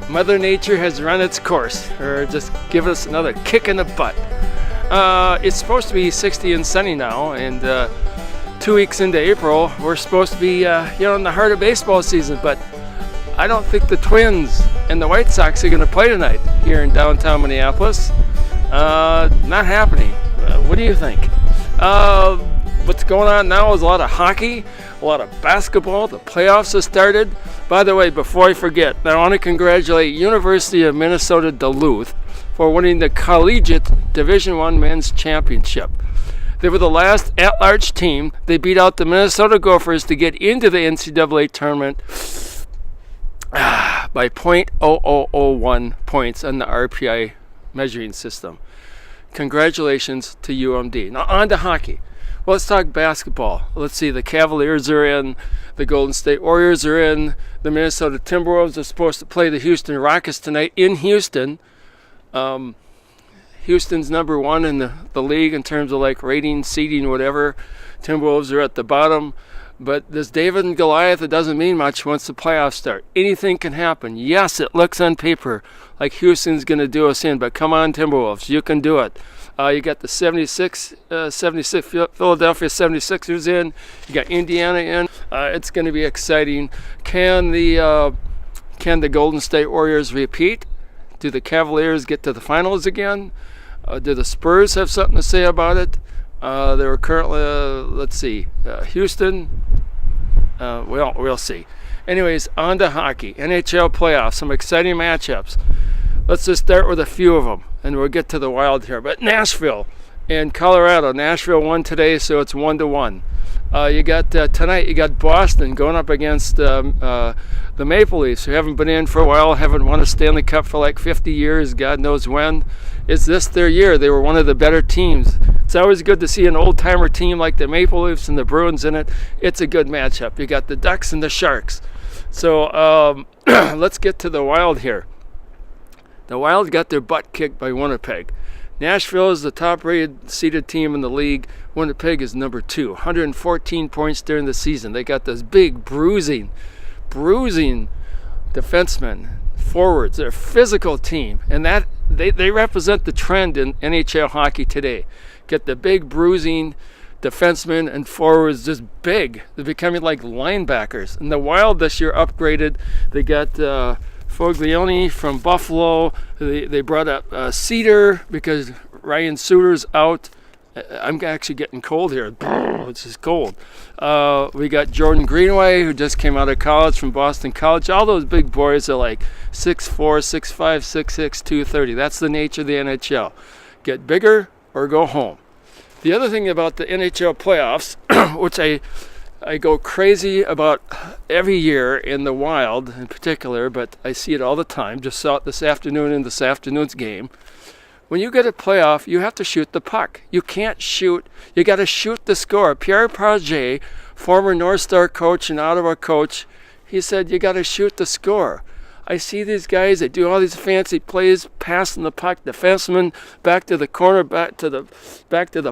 Mother Nature has run its course, or just give us another kick in the butt. It's supposed to be 60 and sunny now, and 2 weeks into April, we're supposed to be, in the heart of baseball season, but I don't think the Twins and the White Sox are going to play tonight here in downtown Minneapolis. Not happening. What do you think? What's going on now is a lot of hockey, a lot of basketball. The playoffs have started. By the way, before I forget, I want to congratulate University of Minnesota Duluth for winning the Collegiate Division I Men's Championship. They were the last at-large team. They beat out the Minnesota Gophers to get into the NCAA tournament by .0001 points on the RPI measuring system. Congratulations to UMD. Now on to hockey. Well, let's talk basketball. Let's see, the Cavaliers are in, the Golden State Warriors are in, the Minnesota Timberwolves are supposed to play the Houston Rockets tonight in Houston. Houston's number one in the league in terms of like rating, seeding, whatever. Timberwolves are at the bottom. But this David and Goliath, it doesn't mean much once the playoffs start. Anything can happen. Yes, it looks on paper like Houston's going to do us in, but come on, Timberwolves, you can do it. You got the 76 Philadelphia 76ers in. You got Indiana in. It's going to be exciting. Can the Golden State Warriors repeat? Do the Cavaliers get to the finals again? Do the Spurs have something to say about it? They were currently, Houston. We'll see. Anyways, on to hockey. NHL Playoffs, some exciting matchups. Let's just start with a few of them, and we'll get to the Wild here. But Nashville and Colorado. Nashville won today, so it's 1-1. You got tonight. You got Boston going up against the Maple Leafs, who haven't been in for a while, haven't won a Stanley Cup for like 50 years. God knows when. Is this their year? They were one of the better teams. It's always good to see an old-timer team like the Maple Leafs and the Bruins in it. It's a good matchup. You got the Ducks and the Sharks. So let's get to the Wild here. The Wild got their butt kicked by Winnipeg. Nashville is the top-rated seeded team in the league. Winnipeg is number 2, 114 points during the season. They got this big bruising defensemen, forwards. They're a physical team, and that they represent the trend in NHL hockey today. Get the big bruising defensemen and forwards just big. They're becoming like linebackers. And the Wild this year upgraded. They got Foglioni from Buffalo. They brought up Cedar because Ryan Suter's out. I'm actually getting cold here. It's just cold. We got Jordan Greenway, who just came out of college from Boston College. All those big boys are like 6'4", 6'5", 6'6", 230. That's the nature of the NHL. Get bigger or go home. The other thing about the NHL playoffs, which I go crazy about every year in the Wild in particular, but I see it all the time. Just saw it this afternoon in this afternoon's game. When you get a playoff, you have to shoot the puck. You can't shoot. You got to shoot the score. Pierre Pagé, former North Star coach and Ottawa coach, he said you got to shoot the score. I see these guys, they do all these fancy plays, passing the puck, defenseman, back to the corner, back to the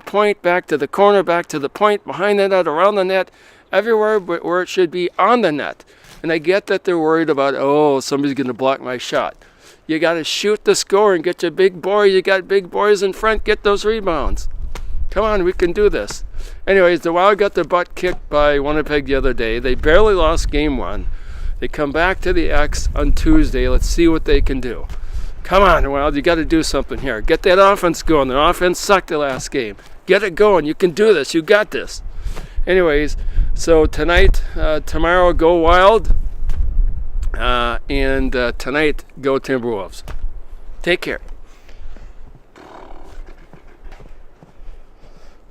point, back to the corner, back to the point, behind the net, around the net, everywhere but where it should be on the net. And I get that they're worried about, somebody's going to block my shot. You got to shoot the score and get your big boys. You got big boys in front, get those rebounds. Come on, we can do this. Anyways, the Wild got their butt kicked by Winnipeg the other day. They barely lost game 1. They come back to the X on Tuesday. Let's see what they can do. Come on, Wild, you got to do something here. Get that offense going. The offense sucked the last game. Get it going. You can do this. You got this. Anyways, so tonight, tomorrow, go Wild. And tonight, go Timberwolves. Take care.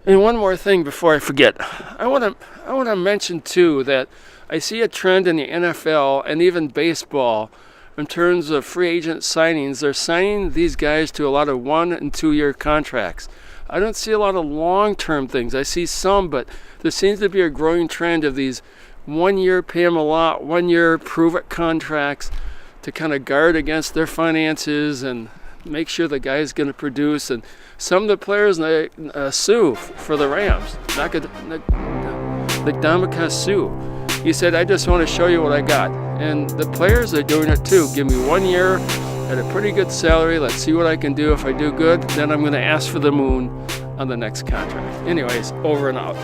And one more thing before I forget. I want to mention, too, that I see a trend in the NFL and even baseball in terms of free agent signings. They're signing these guys to a lot of 1- and 2-year contracts. I don't see a lot of long-term things. I see some, but there seems to be a growing trend of these 1 year pay them a lot, 1 year prove it contracts to kind of guard against their finances and make sure the guy's going to produce. And some of the players sue for the Rams. Ndamukong Suh. He said, I just want to show you what I got. And the players are doing it too. Give me 1 year at a pretty good salary. Let's see what I can do. If I do good, then I'm going to ask for the moon on the next contract. Anyways, over and out.